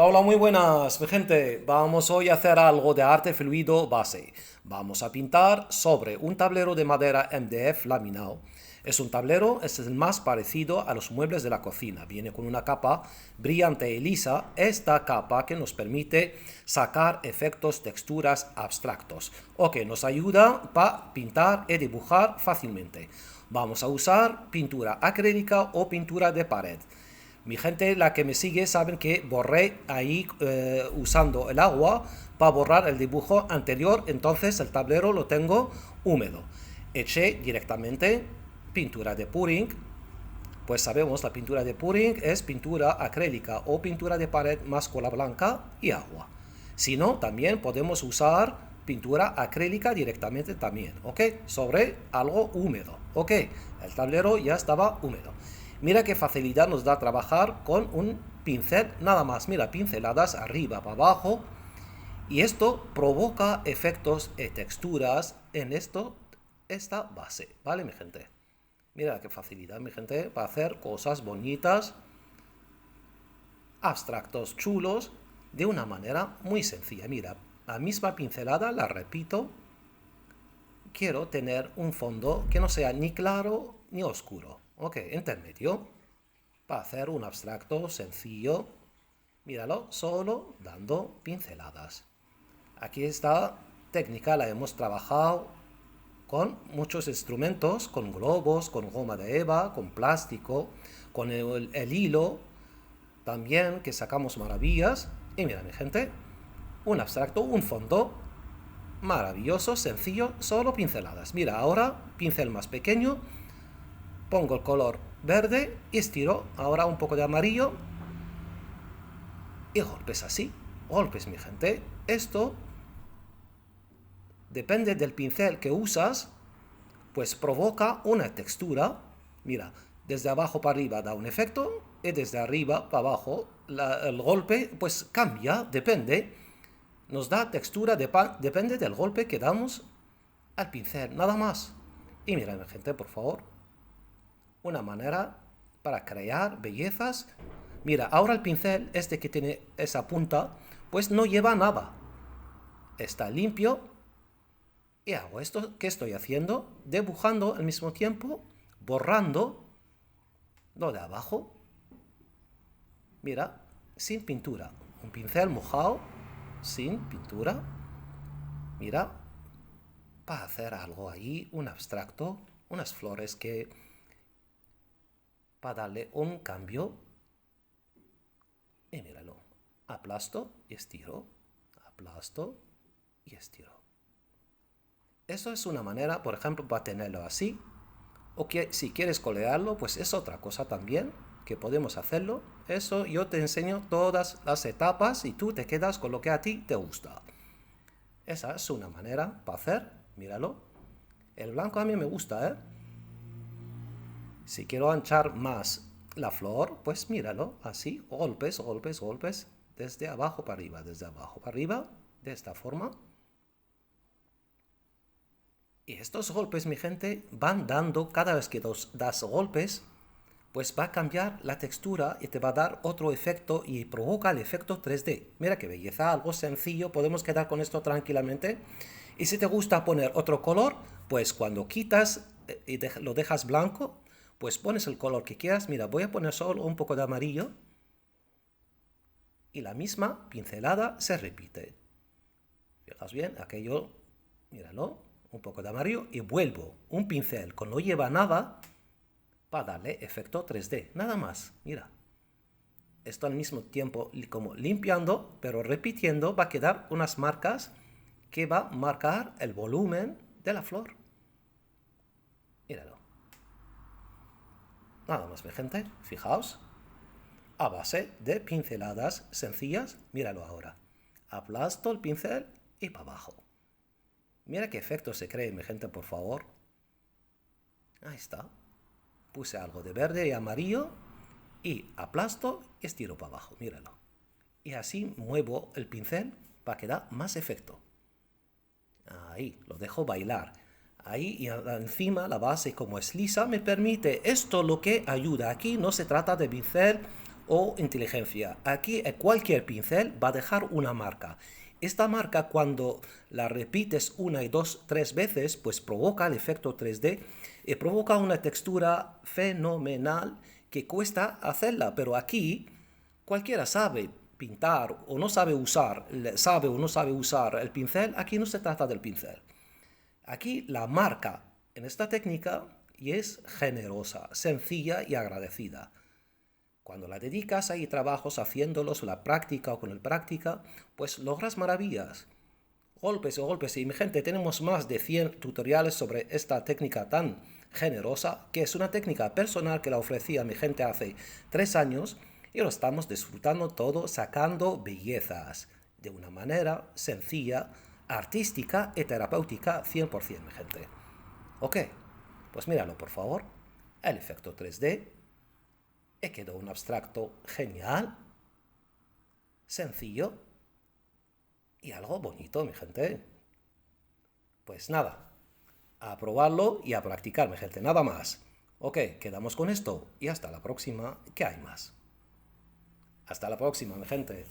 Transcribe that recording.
Hola, hola, muy buenas, mi gente. Vamos hoy a hacer algo de arte fluido base. Vamos a pintar sobre un tablero de madera MDF laminado. Es el más parecido a los muebles de la cocina. Viene con una capa brillante y lisa. Esta capa que nos permite sacar efectos, texturas abstractos o que nos ayuda para pintar y dibujar fácilmente. Vamos a usar pintura acrílica o pintura de pared. Mi gente, la que me sigue, saben que borré ahí usando el agua para borrar el dibujo anterior, entonces el tablero lo tengo húmedo. Eché directamente pintura de puring, pues sabemos la pintura de puring es pintura acrílica o pintura de pared más cola blanca y agua. Si no, también podemos usar pintura acrílica directamente también, ¿ok? Sobre algo húmedo, ¿ok? El tablero ya estaba húmedo. Mira qué facilidad nos da trabajar con un pincel nada más. Mira, pinceladas arriba para abajo. Y esto provoca efectos y texturas en esta base, ¿vale, mi gente? Mira qué facilidad, mi gente, para hacer cosas bonitas, abstractos, chulos, de una manera muy sencilla. Mira, la misma pincelada, la repito. Quiero tener un fondo que no sea ni claro ni oscuro. Ok, intermedio. Para hacer un abstracto sencillo, míralo, solo dando pinceladas. Aquí esta técnica la hemos trabajado con muchos instrumentos, con globos, con goma de eva, con plástico, con el hilo, también que sacamos maravillas. Y mira, mi gente, un abstracto, un fondo maravilloso, sencillo, solo pinceladas. Mira, ahora pincel más pequeño, pongo el color verde y estiro ahora un poco de amarillo y golpes así. Golpes, mi gente. Esto depende del pincel que usas, pues provoca una textura. Mira, desde abajo para arriba da un efecto y desde arriba para abajo el golpe pues cambia, depende. Nos da textura, depende del golpe que damos al pincel, nada más. Y mira, mi gente, por favor, una manera para crear bellezas. Mira, ahora el pincel, este que tiene esa punta, pues no lleva nada. Está limpio. Y hago esto, ¿qué estoy haciendo? Dibujando al mismo tiempo, borrando lo de abajo. Mira, sin pintura. Un pincel mojado, sin pintura. Mira, para hacer algo ahí, un abstracto, unas flores que para darle un cambio. Y míralo, aplasto y estiro, aplasto y estiro. Eso es una manera, por ejemplo, para tenerlo así, o que si quieres colorearlo, pues es otra cosa también, que podemos hacerlo. Eso yo te enseño todas las etapas y tú te quedas con lo que a ti te gusta. Esa es una manera para hacer, míralo. El blanco a mí me gusta, ¿eh? Si quiero anchar más la flor, pues míralo, así, golpes, golpes, golpes, desde abajo para arriba, desde abajo para arriba, de esta forma. Y estos golpes, mi gente, van dando, cada vez que das golpes, pues va a cambiar la textura y te va a dar otro efecto y provoca el efecto 3D. Mira qué belleza, algo sencillo, podemos quedar con esto tranquilamente. Y si te gusta poner otro color, pues cuando quitas y lo dejas blanco, pues pones el color que quieras. Mira, voy a poner solo un poco de amarillo. Y la misma pincelada se repite. Fijas bien, aquello, míralo, un poco de amarillo y vuelvo un pincel que no lleva nada para darle efecto 3D, nada más, mira. Esto al mismo tiempo como limpiando, pero repitiendo, va a quedar unas marcas que va a marcar el volumen de la flor. Míralo. Nada más, mi gente, fijaos. A base de pinceladas sencillas, míralo ahora. Aplasto el pincel y para abajo. Mira qué efecto se crea, mi gente, por favor. Ahí está. Puse algo de verde y amarillo y aplasto y estiro para abajo, míralo. Y así muevo el pincel para que da más efecto. Ahí, lo dejo bailar. Ahí y encima la base como es lisa me permite esto lo que ayuda. Aquí no se trata de pincel o inteligencia. Aquí cualquier pincel va a dejar una marca. Esta marca, cuando la repites una y dos, tres veces, pues provoca el efecto 3D y provoca una textura fenomenal que cuesta hacerla. Pero aquí cualquiera sabe pintar o no sabe usar, sabe o no sabe usar el pincel. Aquí no se trata del pincel. Aquí la marca en esta técnica y es generosa, sencilla y agradecida. Cuando la dedicas ahí trabajos haciéndolos, la práctica o con el práctica, pues logras maravillas. Golpes o golpes. Y mi gente, tenemos más de 100 tutoriales sobre esta técnica tan generosa, que es una técnica personal que la ofrecí a mi gente hace 3 años y lo estamos disfrutando todo, sacando bellezas de una manera sencilla, artística y terapéutica 100%, mi gente. Ok, pues míralo por favor. El efecto 3D. Y quedó un abstracto genial, sencillo y algo bonito, mi gente. Pues nada, a probarlo y a practicar, mi gente, nada más. Ok, quedamos con esto y hasta la próxima, que hay más. Hasta la próxima, mi gente.